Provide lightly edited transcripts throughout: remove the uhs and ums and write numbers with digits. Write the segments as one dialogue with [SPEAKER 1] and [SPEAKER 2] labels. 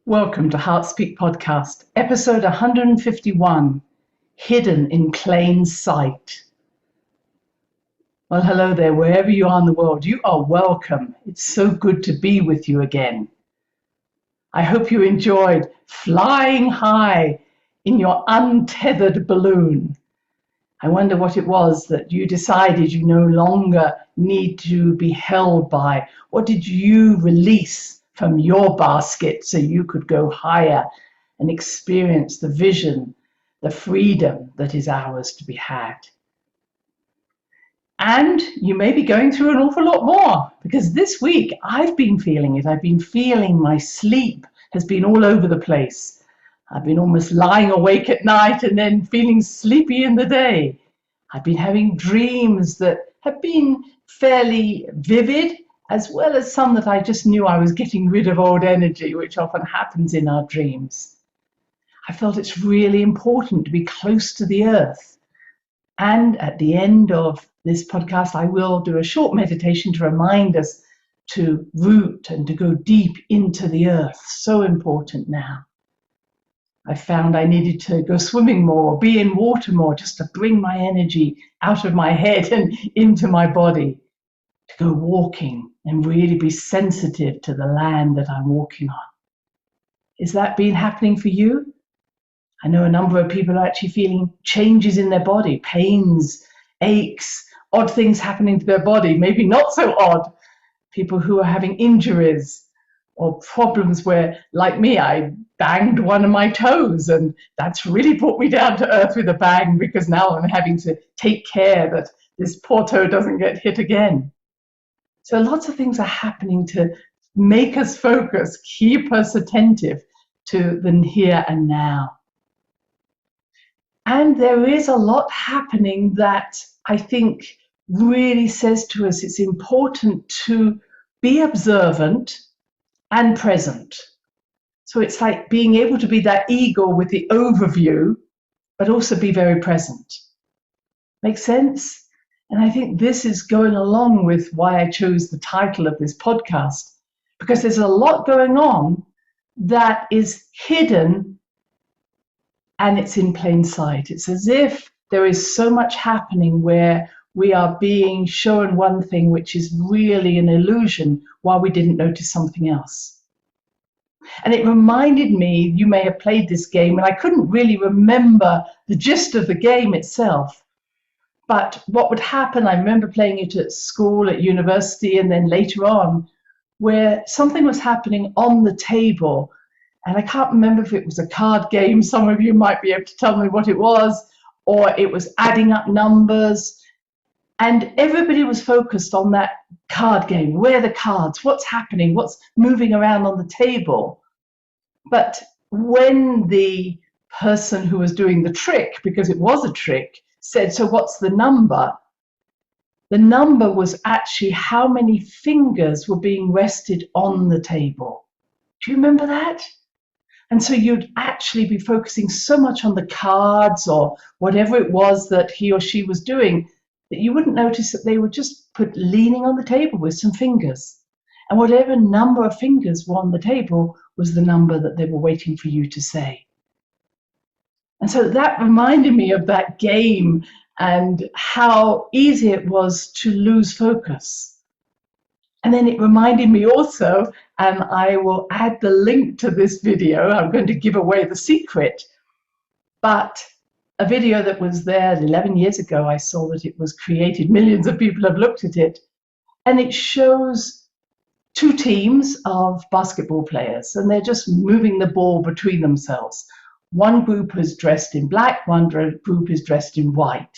[SPEAKER 1] Welcome to Heart Speak Podcast, episode 151, Hidden in Plain Sight. Well, hello there, wherever you are in the world, you are welcome. It's so good to be with you again. I hope you enjoyed flying high in your untethered balloon. I wonder what it was that you decided you no longer need to be held by. What did you release from your basket so you could go higher and experience the vision, the freedom that is ours to be had? And you may be going through an awful lot more, because this week I've been feeling it. I've been feeling my sleep has been all over the place. I've been almost lying awake at night and then feeling sleepy in the day. I've been having dreams that have been fairly vivid, as well as some that I just knew I was getting rid of old energy, which often happens in our dreams. I felt it's really important to be close to the earth. And at the end of this podcast, I will do a short meditation to remind us to root and to go deep into the earth. So important now. I found I needed to go swimming more, be in water more, just to bring my energy out of my head and into my body. To go walking and really be sensitive to the land that I'm walking on. Is that been happening for you? I know a number of people are actually feeling changes in their body, pains, aches, odd things happening to their body, maybe not so odd. People who are having injuries or problems where, like me, I banged one of my toes, and that's really brought me down to earth with a bang, because now I'm having to take care that this poor toe doesn't get hit again. So lots of things are happening to make us focus, keep us attentive to the here and now. And there is a lot happening that I think really says to us it's important to be observant and present. So it's like being able to be that eagle with the overview, but also be very present. Make sense? And I think this is going along with why I chose the title of this podcast, because there's a lot going on that is hidden and it's in plain sight. It's as if there is so much happening where we are being shown one thing which is really an illusion while we didn't notice something else. And it reminded me, you may have played this game, and I couldn't really remember the gist of the game itself. But what would happen, I remember playing it at school, at university, and then later on, where something was happening on the table. And I can't remember if it was a card game. Some of you might be able to tell me what it was, or it was adding up numbers. And everybody was focused on that card game. Where are the cards? What's happening? What's moving around on the table? But when the person who was doing the trick, because it was a trick, said, so what's the number? The number was actually how many fingers were being rested on the table. Do you remember that? And so you'd actually be focusing so much on the cards or whatever it was that he or she was doing that you wouldn't notice that they were just leaning on the table with some fingers. And whatever number of fingers were on the table was the number that they were waiting for you to say. And so that reminded me of that game and how easy it was to lose focus. And then it reminded me also, and I will add the link to this video, I'm going to give away the secret, but a video that was there 11 years ago, I saw that it was created, millions of people have looked at it, and it shows two teams of basketball players, and they're just moving the ball between themselves. One group is dressed in black, one group is dressed in white.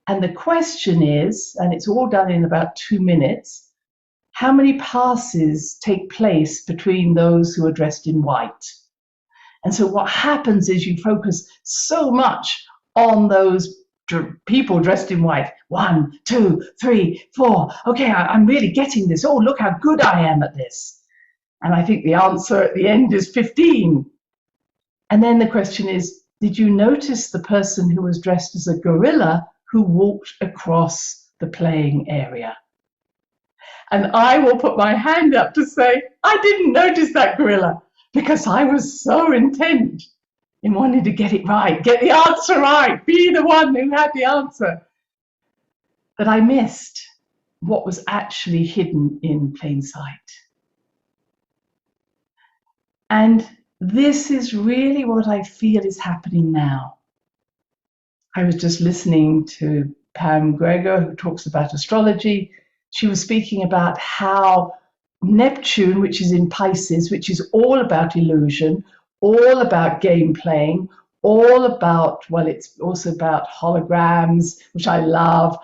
[SPEAKER 1] And the question is, and it's all done in about 2 minutes, how many passes take place between those who are dressed in white? And so what happens is you focus so much on those people dressed in white. 1, 2, 3, 4. Okay, I'm really getting this. Oh, look how good I am at this. And I think the answer at the end is 15. And then the question is, did you notice the person who was dressed as a gorilla who walked across the playing area? And I will put my hand up to say, I didn't notice that gorilla. because I was so intent in wanting to get it right, get the answer right, be the one who had the answer, that I missed what was actually hidden in plain sight. And this is really what I feel is happening now. I was just listening to Pam Gregor, who talks about astrology. She was speaking about how Neptune, which is in Pisces, which is all about illusion, all about game playing, all about, well, it's also about holograms, which I love,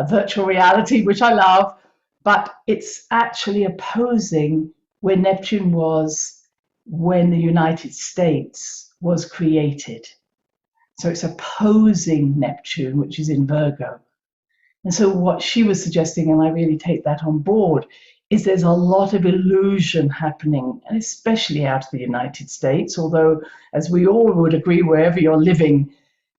[SPEAKER 1] virtual reality, which I love, but it's actually opposing where Neptune was when the United States was created. So it's opposing Neptune, which is in Virgo. And so what she was suggesting, and I really take that on board, is there's a lot of illusion happening, and especially out of the United States, although, as we all would agree, wherever you're living,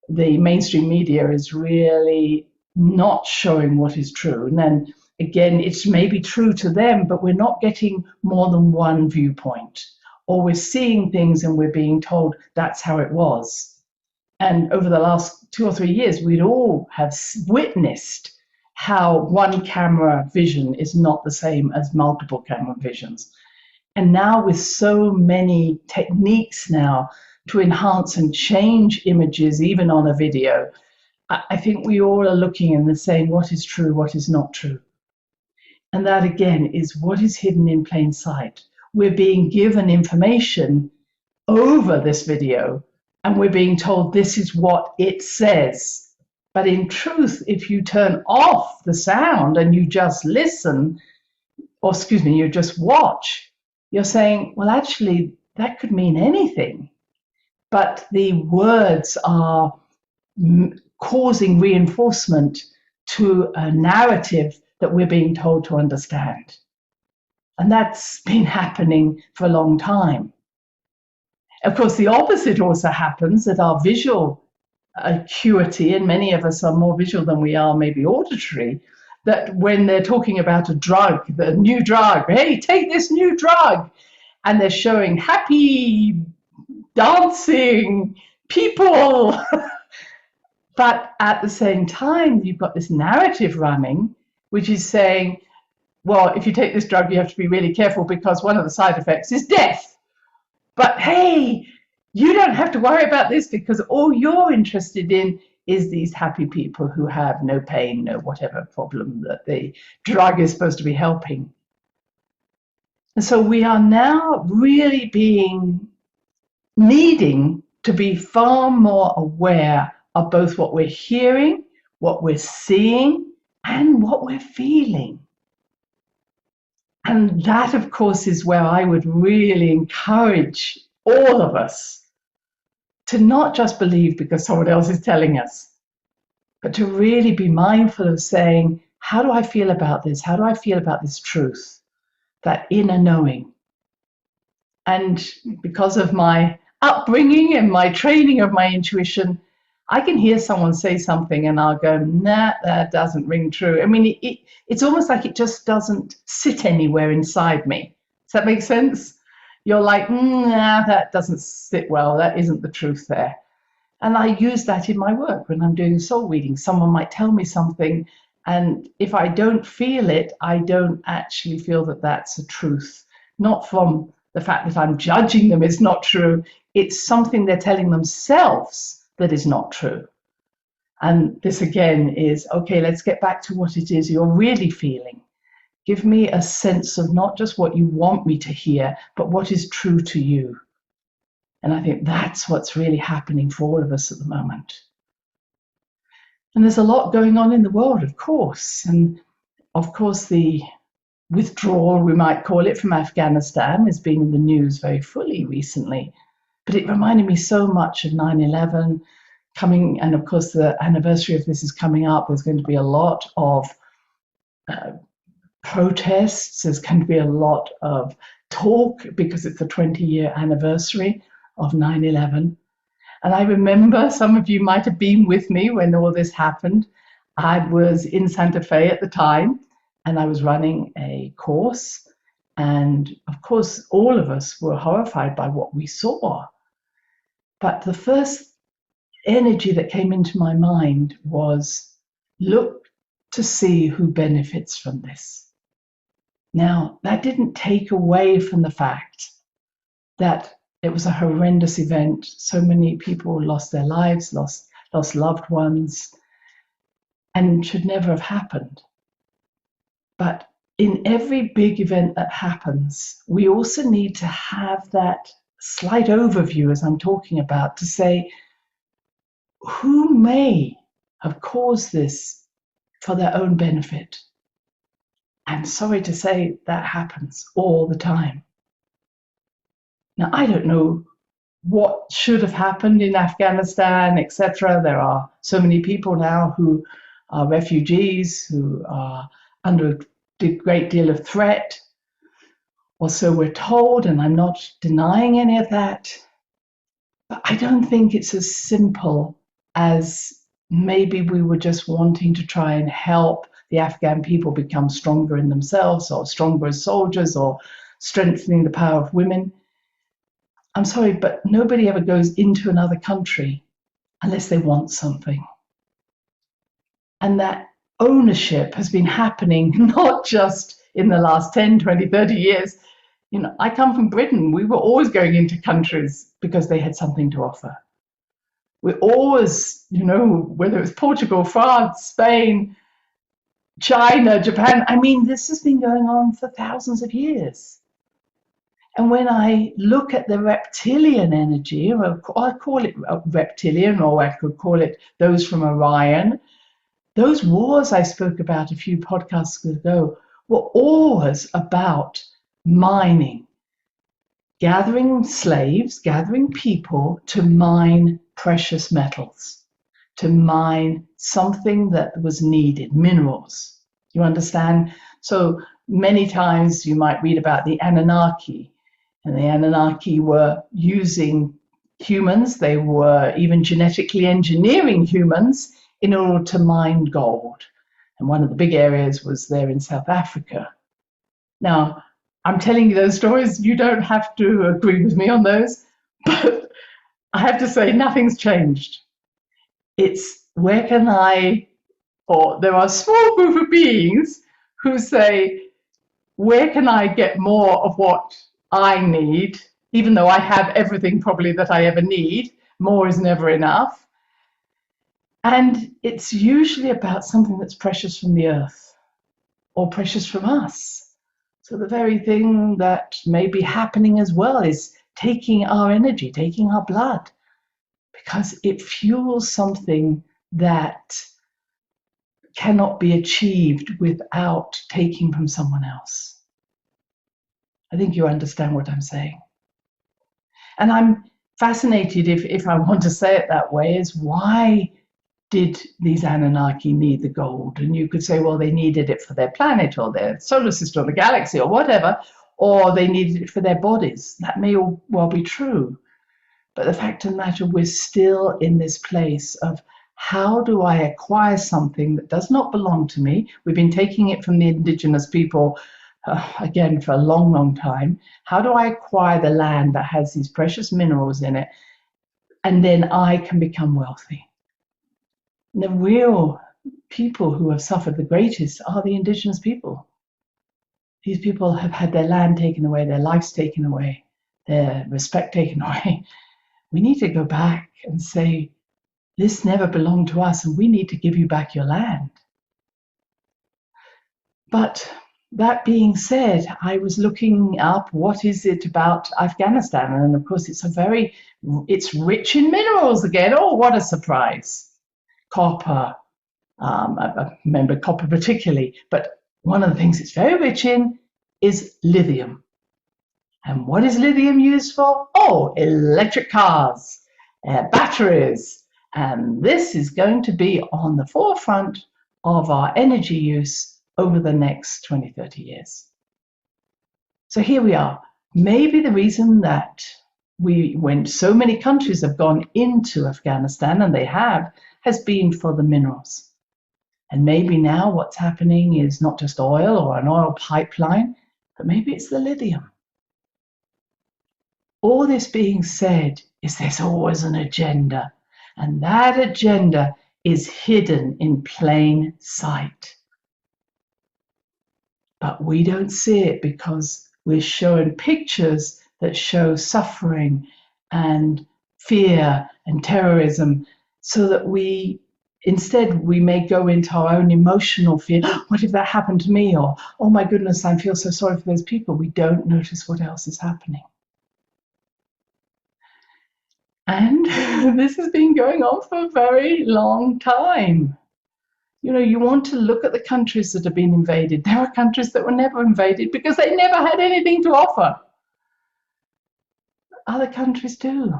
[SPEAKER 1] the mainstream media is really not showing what is true. And then again, it's maybe true to them, but we're not getting more than one viewpoint, or we're seeing things and we're being told that's how it was. And over the last 2 or 3 years, we'd all have witnessed how one camera vision is not the same as multiple camera visions. And now with so many techniques now to enhance and change images, even on a video, I think we all are looking and saying what is true, what is not true. And that again is what is hidden in plain sight. We're being given information over this video, and we're being told this is what it says. But in truth, if you turn off the sound and you just listen, or excuse me, you just watch, you're saying, well, actually, that could mean anything. But the words are causing reinforcement to a narrative that we're being told to understand. And that's been happening for a long time. Of course, the opposite also happens, that our visual acuity, and many of us are more visual than we are maybe auditory, that when they're talking about a drug, the new drug, hey, take this new drug, and they're showing happy, dancing people. But at the same time, you've got this narrative running, which is saying, well, if you take this drug, you have to be really careful because one of the side effects is death. But hey, you don't have to worry about this because all you're interested in is these happy people who have no pain, no whatever problem that the drug is supposed to be helping. And so we are now really needing to be far more aware of both what we're hearing, what we're seeing, and what we're feeling. And that, of course, is where I would really encourage all of us to not just believe because someone else is telling us, but to really be mindful of saying, how do I feel about this? How do I feel about this truth? That inner knowing. And because of my upbringing and my training of my intuition, I can hear someone say something and I'll go, nah, that doesn't ring true. I mean, it's almost like it just doesn't sit anywhere inside me. Does that make sense? You're like, nah, that doesn't sit well. That isn't the truth there. And I use that in my work when I'm doing soul reading. Someone might tell me something, and if I don't feel it, I don't actually feel that that's a truth. Not from the fact that I'm judging them is not true. It's something they're telling themselves that is not true. And this again is, okay, let's get back to what it is you're really feeling. Give me a sense of not just what you want me to hear, but what is true to you. And I think that's what's really happening for all of us at the moment. And there's a lot going on in the world, of course. And of course, the withdrawal, we might call it, from Afghanistan has been in the news very fully recently. But it reminded me so much of 9/11 coming, and of course the anniversary of this is coming up. There's going to be a lot of protests. There's going to be a lot of talk because it's the 20-year anniversary of 9/11. And I remember, some of you might have been with me when all this happened. I was in Santa Fe at the time, and I was running a course. And of course, all of us were horrified by what we saw. But the first energy that came into my mind was, look to see who benefits from this. Now, that didn't take away from the fact that it was a horrendous event. So many people lost their lives, lost loved ones, and should never have happened. But in every big event that happens, we also need to have that slight overview, as I'm talking about, to say, who may have caused this for their own benefit? And sorry to say, that happens all the time. Now, I don't know what should have happened in Afghanistan, etc. There are so many people now who are refugees, who are under a great deal of threat, or so we're told, and I'm not denying any of that. But I don't think it's as simple as maybe we were just wanting to try and help the Afghan people become stronger in themselves, or stronger as soldiers, or strengthening the power of women. I'm sorry, but nobody ever goes into another country unless they want something. And that ownership has been happening not just in the last 10, 20, 30 years. You know, I come from Britain. We were always going into countries because they had something to offer. We're always, you know, whether it's Portugal, France, Spain, China, Japan, I mean, this has been going on for thousands of years. And when I look at the reptilian energy, or I call it reptilian, or I could call it those from Orion, those wars I spoke about a few podcasts ago were always about mining, gathering slaves, gathering people to mine precious metals, to mine something that was needed, minerals. You understand? So many times you might read about the Anunnaki, and the Anunnaki were using humans, they were even genetically engineering humans in order to mine gold. And one of the big areas was there in South Africa. Now, I'm telling you those stories, you don't have to agree with me on those, but I have to say nothing's changed. It's where can I, or there are a small group of beings who say, where can I get more of what I need, even though I have everything probably that I ever need, more is never enough. And it's usually about something that's precious from the earth or precious from us. So the very thing that may be happening as well is taking our energy, taking our blood, because it fuels something that cannot be achieved without taking from someone else. I think you understand what I'm saying. And I'm fascinated, if I want to say it that way, is why did these Anunnaki need the gold? And you could say, well, they needed it for their planet or their solar system or the galaxy or whatever, or they needed it for their bodies. That may all well be true. But the fact of the matter, we're still in this place of how do I acquire something that does not belong to me? We've been taking it from the indigenous people again for a long, long time. How do I acquire the land that has these precious minerals in it, and then I can become wealthy? And the real people who have suffered the greatest are the indigenous people. These people have had their land taken away, their lives taken away, their respect taken away. We need to go back and say, this never belonged to us, and we need to give you back your land. But that being said, I was looking up what is it about Afghanistan, and of course it's rich in minerals again. Oh, what a surprise. Copper, I remember copper particularly, but one of the things it's very rich in is lithium. And what is lithium used for? Oh, electric cars, batteries, and this is going to be on the forefront of our energy use over the next 20, 30 years. So here we are. Maybe the reason that when so many countries have gone into Afghanistan, and they have, has been for the minerals. And maybe now what's happening is not just oil or an oil pipeline, but maybe it's the lithium. All this being said is there's always an agenda, and that agenda is hidden in plain sight. But we don't see it because we're shown pictures that show suffering and fear and terrorism, so that we may go into our own emotional fear. What if that happened to me? Or, oh my goodness, I feel so sorry for those people. We don't notice what else is happening. And this has been going on for a very long time. You know, you want to look at the countries that have been invaded. There are countries that were never invaded because they never had anything to offer. Other countries do.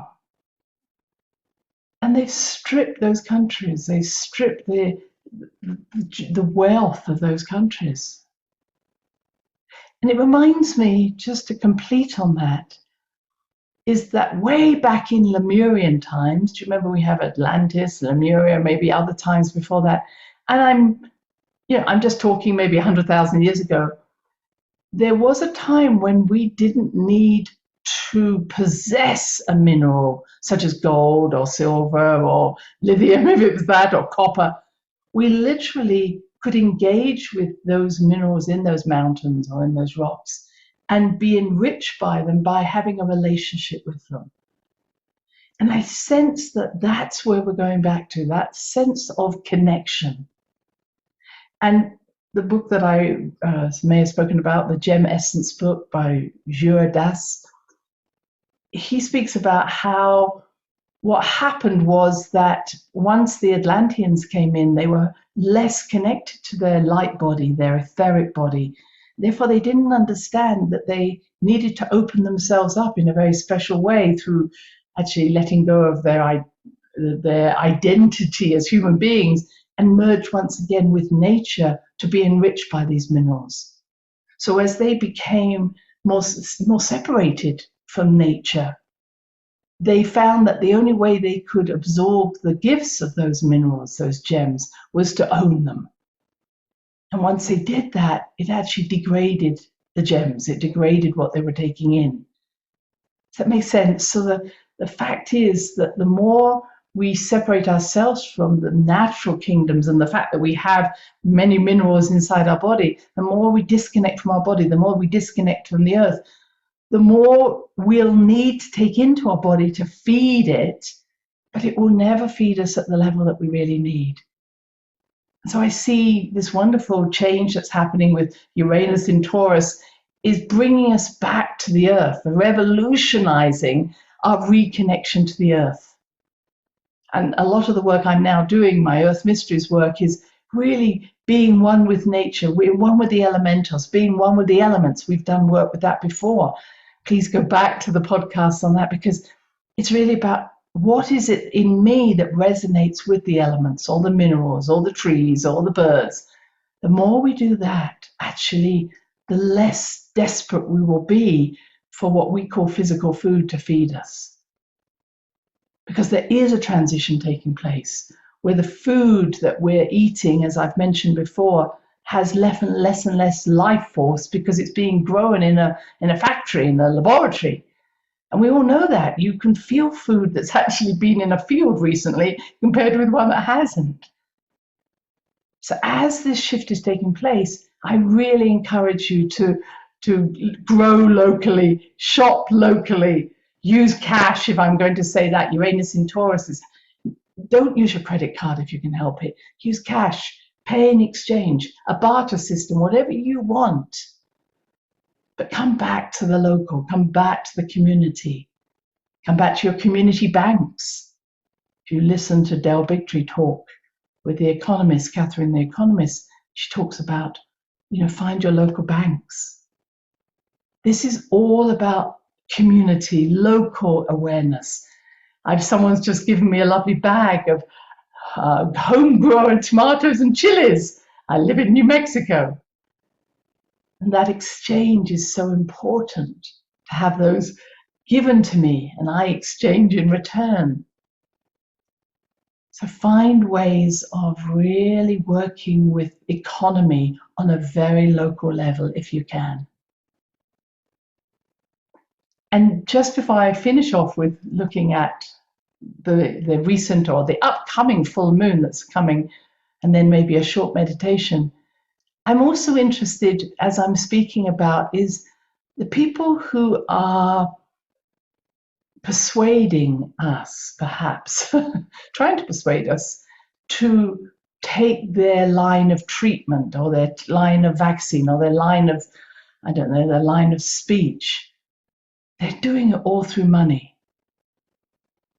[SPEAKER 1] And they've stripped those countries. They stripped the wealth of those countries. And it reminds me, just to complete on that, is that way back in Lemurian times, do you remember we have Atlantis, Lemuria, maybe other times before that? And I'm just talking maybe 100,000 years ago. There was a time when we didn't need to possess a mineral such as gold or silver or lithium, if it was that, or copper. We literally could engage with those minerals in those mountains or in those rocks and be enriched by them by having a relationship with them. And I sense that that's where we're going back to, that sense of connection. And the book that I may have spoken about, the Gem Essence book by Jura Das, he speaks about how what happened was that once the Atlanteans came in, they were less connected to their light body, their etheric body. Therefore, they didn't understand that they needed to open themselves up in a very special way through actually letting go of their identity as human beings and merge once again with nature to be enriched by these minerals. So as they became more separated from nature, they found that the only way they could absorb the gifts of those minerals, those gems, was to own them. And once they did that, it actually degraded the gems. It degraded what they were taking in. Does that make sense? So the fact is that the more we separate ourselves from the natural kingdoms and the fact that we have many minerals inside our body, the more we disconnect from our body, the more we disconnect from the earth, the more we'll need to take into our body to feed it, but it will never feed us at the level that we really need. So I see this wonderful change that's happening with Uranus in Taurus is bringing us back to the earth, revolutionizing our reconnection to the earth. And a lot of the work I'm now doing, my Earth Mysteries work, is really being one with nature, being one with the elementals, being one with the elements. We've done work with that before. Please go back to the podcast on that, because it's really about what is it in me that resonates with the elements, all the minerals, all the trees, all the birds. The more we do that, actually, the less desperate we will be for what we call physical food to feed us. Because there is a transition taking place where the food that we're eating, as I've mentioned before, has less and less life force because it's being grown in a factory, in a laboratory. And we all know that. You can feel food that's actually been in a field recently compared with one that hasn't. So as this shift is taking place, I really encourage you to grow locally, shop locally, use cash, if I'm going to say that. Uranus in Taurus is, don't use your credit card if you can help it. Use cash, pay in exchange, a barter system, whatever you want. But come back to the local, come back to the community, come back to your community banks. If you listen to Del Bigtree talk with the economist, Catherine the economist, she talks about, find your local banks. This is all about community, local awareness. Someone's just given me a lovely bag of homegrown tomatoes and chilies. I live in New Mexico. And that exchange is so important, to have those given to me and I exchange in return. So find ways of really working with economy on a very local level if you can. And just before I finish off with looking at the recent or the upcoming full moon that's coming, and then maybe a short meditation, I'm also interested, as I'm speaking about, is the people who are persuading us, perhaps, trying to persuade us to take their line of treatment or their line of vaccine or their line of, I don't know, their line of speech. They're doing it all through money.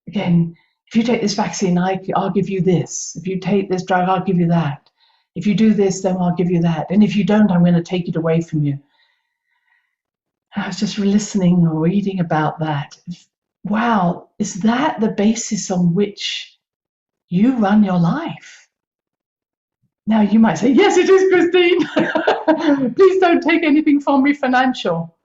[SPEAKER 1] Again, if you take this vaccine, I'll give you this. If you take this drug, I'll give you that. If you do this, then I'll give you that. And if you don't, I'm going to take it away from you. I was just listening or reading about that. Wow, is that the basis on which you run your life? Now you might say, yes, it is, Christine. Please don't take anything from me financial.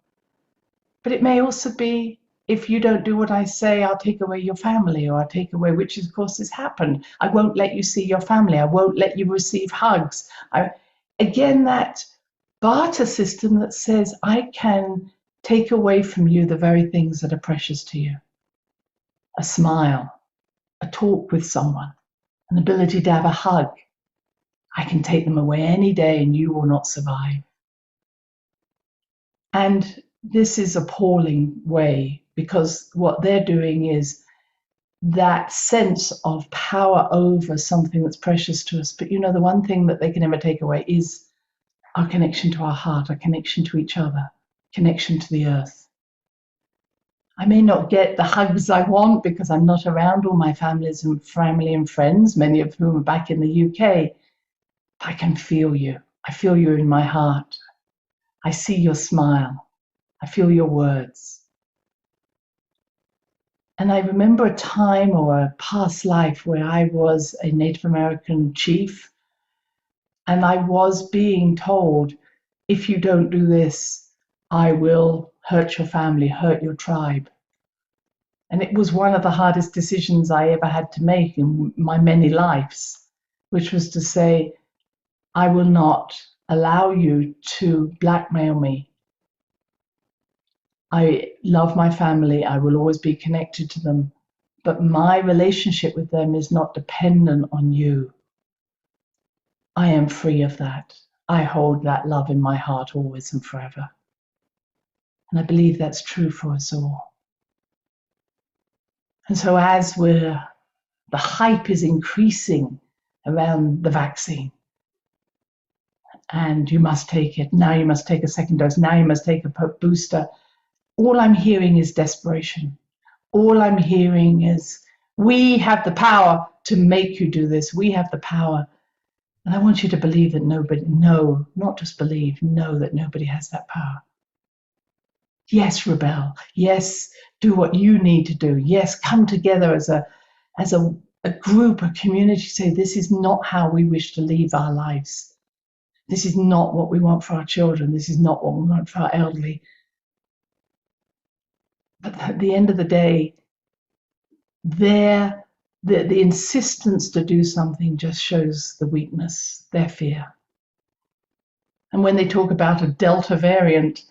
[SPEAKER 1] But it may also be, if you don't do what I say, I'll take away your family, or I'll take away, which of course has happened. I won't let you see your family. I won't let you receive hugs. Again, that barter system that says I can take away from you the very things that are precious to you. A smile, a talk with someone, an ability to have a hug. I can take them away any day and you will not survive. And this is appalling way, because what they're doing is that sense of power over something that's precious to us. But you know, the one thing that they can never take away is our connection to our heart, our connection to each other, connection to the earth. I may not get the hugs I want because I'm not around all my family and friends, many of whom are back in the UK. I can feel you. I feel you in my heart. I see your smile. I feel your words. And I remember a time or a past life where I was a Native American chief, and I was being told, if you don't do this, I will hurt your family, hurt your tribe. And it was one of the hardest decisions I ever had to make in my many lives, which was to say, I will not allow you to blackmail me. I love my family. I will always be connected to them. But my relationship with them is not dependent on you. I am free of that. I hold that love in my heart always and forever. And I believe that's true for us all. And so as the hype is increasing around the vaccine, and you must take it, now you must take a second dose, now you must take a booster, all I'm hearing is desperation. All I'm hearing is, we have the power to make you do this. We have the power. And I want you to believe that not just believe, know that nobody has that power. Yes, rebel. Yes, do what you need to do. Yes, come together as a group, a community, say this is not how we wish to live our lives. This is not what we want for our children. This is not what we want for our elderly. But at the end of the day, the insistence to do something just shows the weakness, their fear. And when they talk about a Delta variant,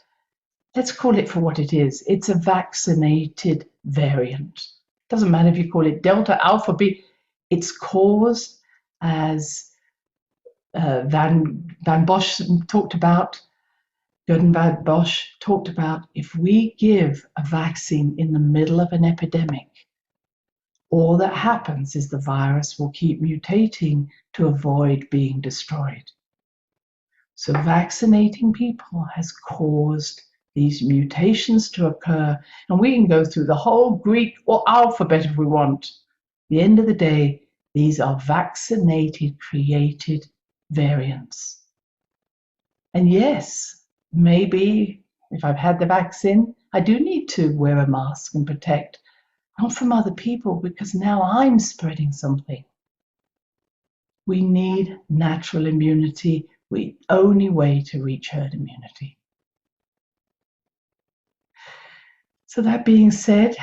[SPEAKER 1] let's call it for what it is. It's a vaccinated variant. Doesn't matter if you call it Delta, Alpha, B. It's caused, as Van Bosch talked about, Gordon Van Bosch talked about, if we give a vaccine in the middle of an epidemic, all that happens is the virus will keep mutating to avoid being destroyed. So vaccinating people has caused these mutations to occur, and we can go through the whole Greek or alphabet if we want. At the end of the day, these are vaccinated, created variants. And yes, maybe if I've had the vaccine, I do need to wear a mask and protect, not from other people, because now I'm spreading something. We need natural immunity. The only way to reach herd immunity. So that being said,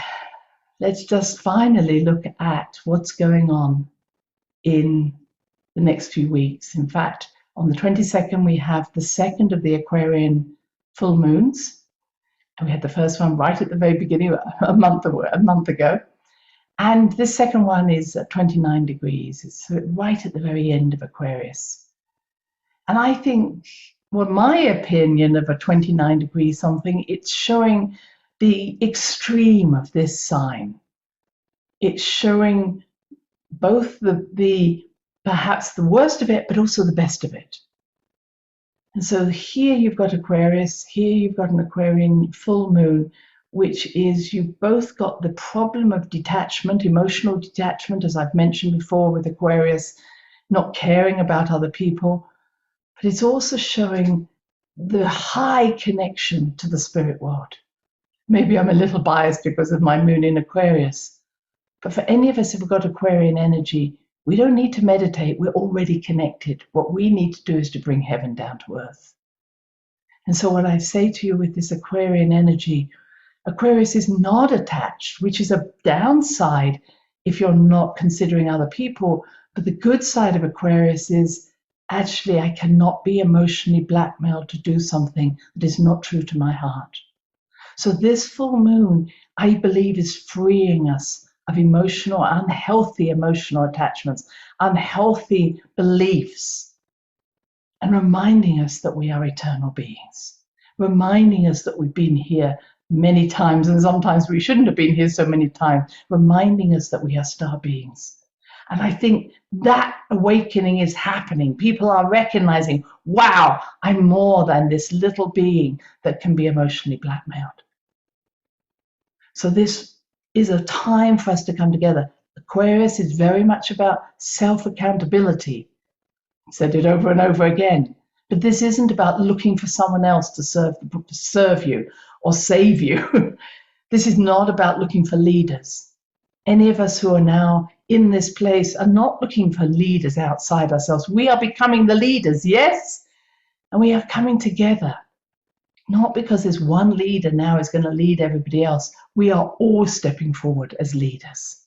[SPEAKER 1] let's just finally look at what's going on in the next few weeks. In fact, on the 22nd, we have the second of the Aquarian full moons. And we had the first one right at the very beginning, a month ago. And this second one is at 29 degrees. It's right at the very end of Aquarius. And I think, well, my opinion of a 29 degree something, it's showing the extreme of this sign. It's showing both the perhaps the worst of it, but also the best of it. And so here you've got Aquarius, here you've got an Aquarian full moon, which is you've both got the problem of detachment, emotional detachment, as I've mentioned before with Aquarius, not caring about other people, but it's also showing the high connection to the spirit world. Maybe I'm a little biased because of my moon in Aquarius, but for any of us who've got Aquarian energy, we don't need to meditate. We're already connected. What we need to do is to bring heaven down to earth. And so what I say to you with this Aquarian energy, Aquarius is not attached, which is a downside if you're not considering other people. But the good side of Aquarius is actually I cannot be emotionally blackmailed to do something that is not true to my heart. So this full moon, I believe, is freeing us of unhealthy emotional attachments, unhealthy beliefs, and reminding us that we are eternal beings, reminding us that we've been here many times, and sometimes we shouldn't have been here so many times, reminding us that we are star beings. And I think that awakening is happening. People are recognizing, wow, I'm more than this little being that can be emotionally blackmailed. So this is a time for us to come together. Aquarius is very much about self-accountability. I said it over and over again. But this isn't about looking for someone else to serve you or save you. This is not about looking for leaders. Any of us who are now in this place are not looking for leaders outside ourselves. We are becoming the leaders, yes? And we are coming together. Not because there's one leader now is going to lead everybody else. We are all stepping forward as leaders.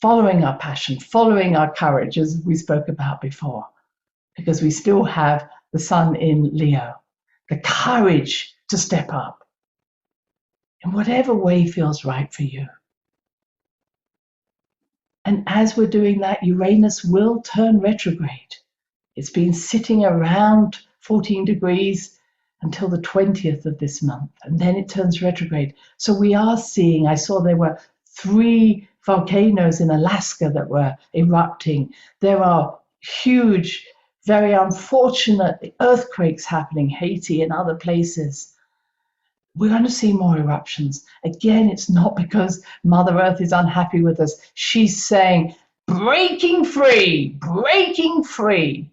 [SPEAKER 1] Following our passion, following our courage, as we spoke about before, because we still have the sun in Leo. The courage to step up in whatever way feels right for you. And as we're doing that, Uranus will turn retrograde. It's been sitting around 14 degrees until the 20th of this month, and then it turns retrograde. So we are seeing, I saw there were 3 volcanoes in Alaska that were erupting. There are huge, very unfortunate earthquakes happening, Haiti and other places. We're going to see more eruptions. Again, it's not because Mother Earth is unhappy with us. She's saying, breaking free, breaking free.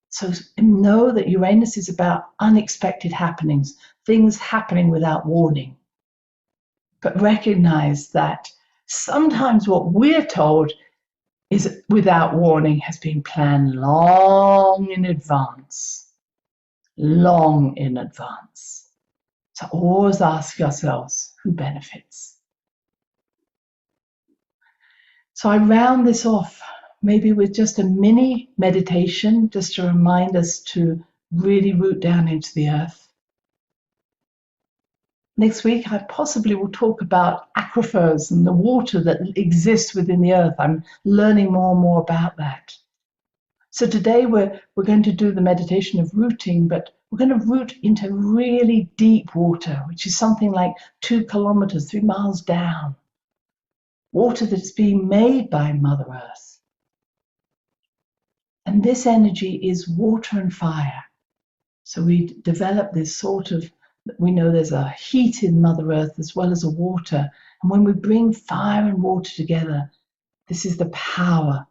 [SPEAKER 1] So know that Uranus is about unexpected happenings, things happening without warning. But recognize that sometimes what we're told is without warning has been planned long in advance. Long in advance. So always ask yourselves, who benefits? So I round this off maybe with just a mini meditation, just to remind us to really root down into the earth. Next week, I possibly will talk about aquifers and the water that exists within the earth. I'm learning more and more about that. So today we're going to do the meditation of rooting, but we're going to root into really deep water, which is something like 2 kilometers, 3 miles down. Water that's being made by Mother Earth. And this energy is water and fire. So we develop this sort of, we know there's a heat in Mother Earth as well as a water. And when we bring fire and water together, this is the power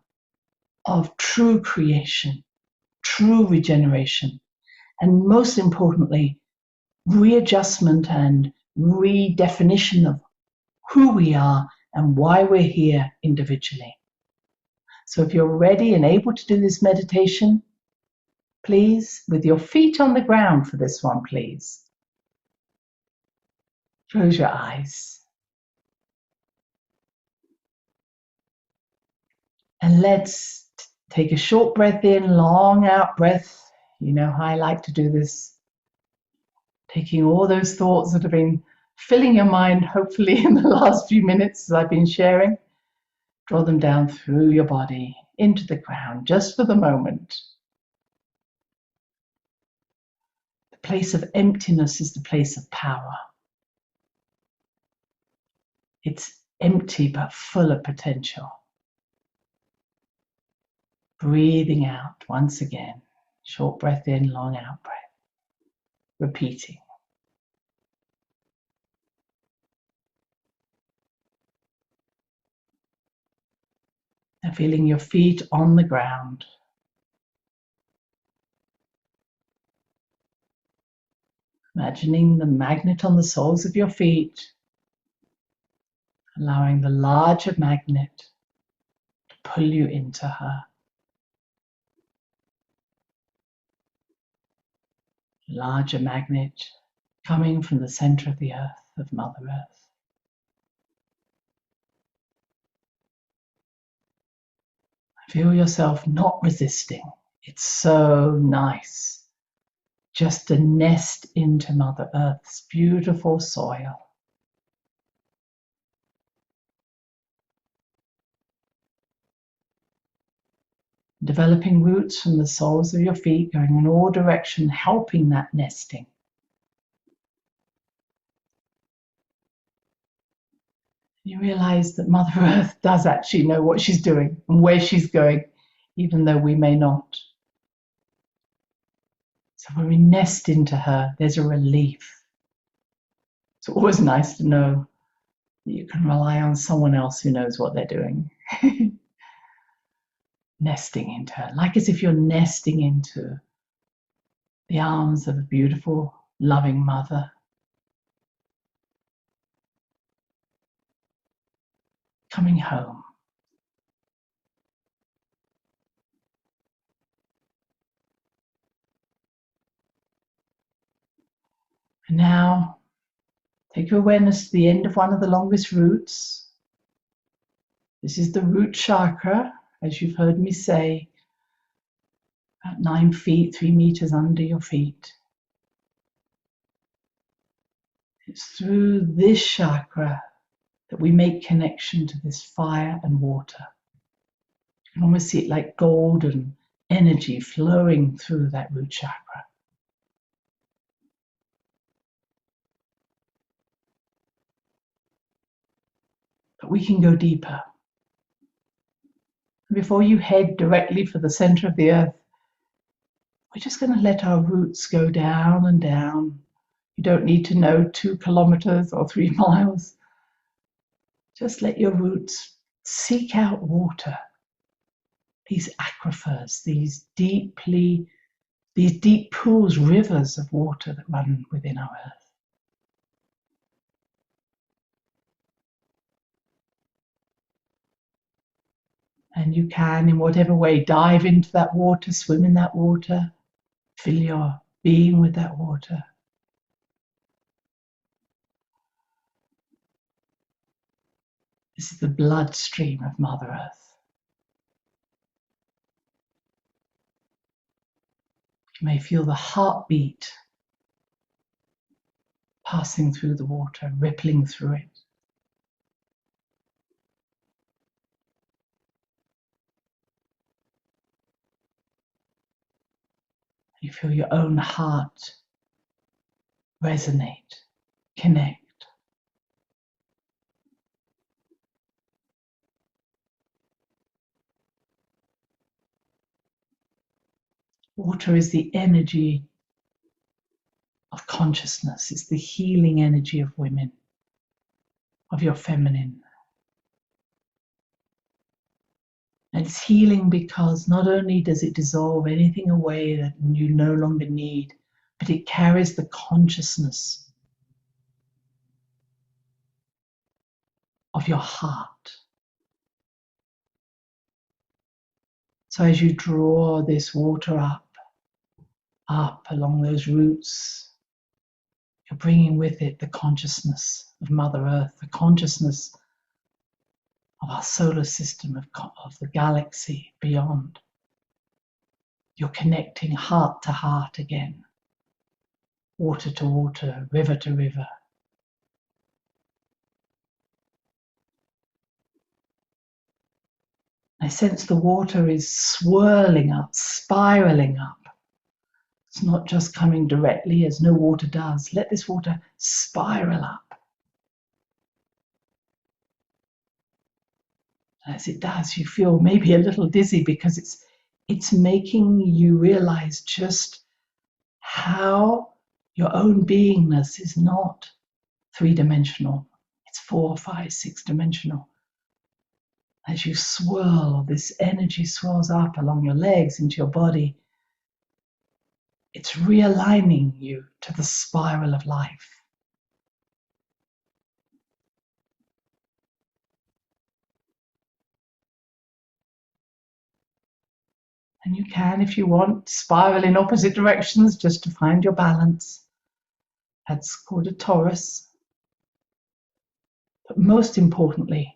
[SPEAKER 1] of true creation, true regeneration, and most importantly, readjustment and redefinition of who we are and why we're here individually. So if you're ready and able to do this meditation, please, with your feet on the ground for this one, please. Close your eyes. And let's take a short breath in, long out breath. You know how I like to do this. Taking all those thoughts that have been filling your mind, hopefully in the last few minutes as I've been sharing, draw them down through your body into the ground just for the moment. The place of emptiness is the place of power. It's empty but full of potential. Breathing out once again. Short breath in, long out breath. Repeating. And feeling your feet on the ground. Imagining the magnet on the soles of your feet, allowing the larger magnet to pull you into her. Larger magnet coming from the center of the earth, of Mother Earth. Feel yourself not resisting. It's so nice just to nest into Mother Earth's beautiful soil. Developing roots from the soles of your feet, going in all directions, helping that nesting. You realize that Mother Earth does actually know what she's doing and where she's going, even though we may not. So when we nest into her, there's a relief. It's always nice to know that you can rely on someone else who knows what they're doing. Nesting into her, like as if you're nesting into the arms of a beautiful, loving mother. Coming home. And now, take your awareness to the end of one of the longest roots. This is the root chakra, as you've heard me say, about 9 feet, 3 meters under your feet. It's through this chakra that we make connection to this fire and water. You can almost see it like golden energy flowing through that root chakra. But we can go deeper. Before you head directly for the center of the earth, we're just going to let our roots go down and down. You don't need to know 2 kilometers or 3 miles. Just let your roots seek out water. These aquifers, these deep pools, rivers of water that run within our earth. And you can, in whatever way, dive into that water, swim in that water, fill your being with that water. This is the bloodstream of Mother Earth. You may feel the heartbeat passing through the water, rippling through it. You feel your own heart resonate, connect. Water is the energy of consciousness. It's the healing energy of women, of your feminine. And it's healing because not only does it dissolve anything away that you no longer need, but it carries the consciousness of your heart. So as you draw this water up along those roots, you're bringing with it the consciousness of Mother Earth, the consciousness of our solar system, of the galaxy beyond. You're connecting heart to heart again. water to water, river to river. I sense the water is swirling up, spiraling up. It's not just coming directly as no water does. Let this water spiral up. As it does, you feel maybe a little dizzy because it's making you realize just how your own beingness is not three-dimensional. It's 4, 5, 6-dimensional. As you swirl, this energy swirls up along your legs into your body. It's realigning you to the spiral of life. And you can, if you want, spiral in opposite directions just to find your balance. That's called a torus. But most importantly,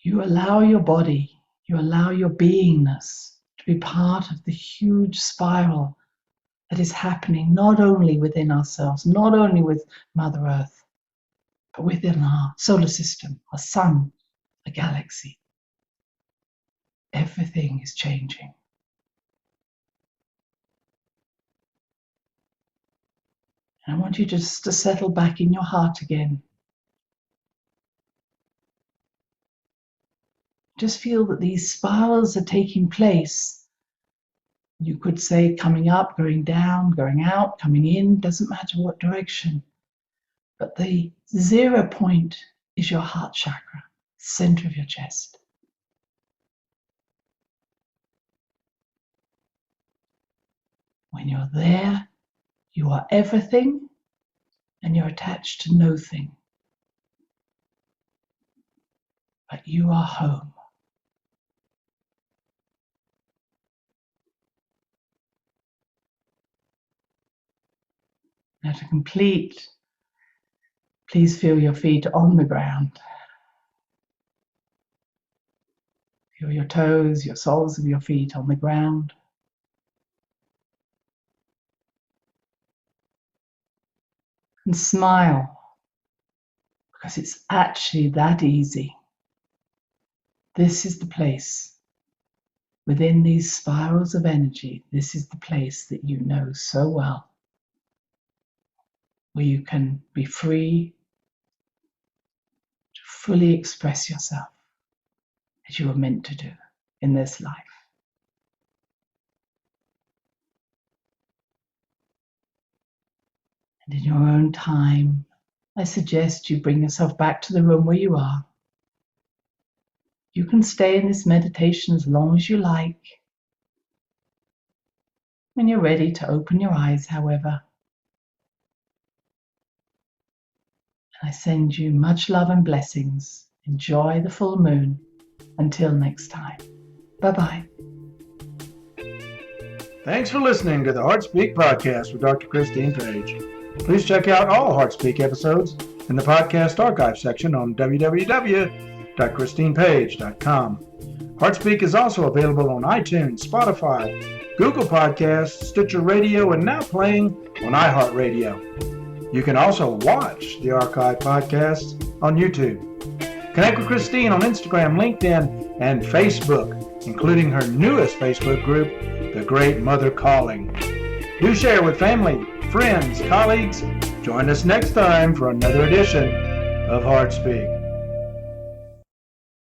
[SPEAKER 1] you allow your body, you allow your beingness to be part of the huge spiral that is happening not only within ourselves, not only with Mother Earth, but within our solar system, our sun, a galaxy. Everything is changing. And I want you just to settle back in your heart again. Just feel that these spirals are taking place. You could say coming up, going down, going out, coming in, doesn't matter what direction. But the 0 point is your heart chakra, center of your chest. When you're there, you are everything and you're attached to nothing. But you are home. Now to complete, please feel your feet on the ground. Feel your toes, your soles of your feet on the ground. And smile, because it's actually that easy. This is the place, within these spirals of energy, this is the place that you know so well, where you can be free to fully express yourself as you were meant to do in this life. And in your own time, I suggest you bring yourself back to the room where you are. You can stay in this meditation as long as you like. When you're ready to open your eyes, however, I send you much love and blessings. Enjoy the full moon. Until next time. Bye-bye.
[SPEAKER 2] Thanks for listening to the HeartSpeak podcast with Dr. Christine Page. Please check out all HeartSpeak episodes in the podcast archive section on www.christinepage.com. HeartSpeak is also available on iTunes, Spotify, Google Podcasts, Sticher Radio, and now playing on iHeart Radio. You can also watch the archive podcasts on YouTube. Connect with Christine on Instagram, LinkedIn, and Facebook, including her newest Facebook group, The Great Mother Calling. Do share with family, friends, colleagues. Join us next time for another edition of HeartSpeak.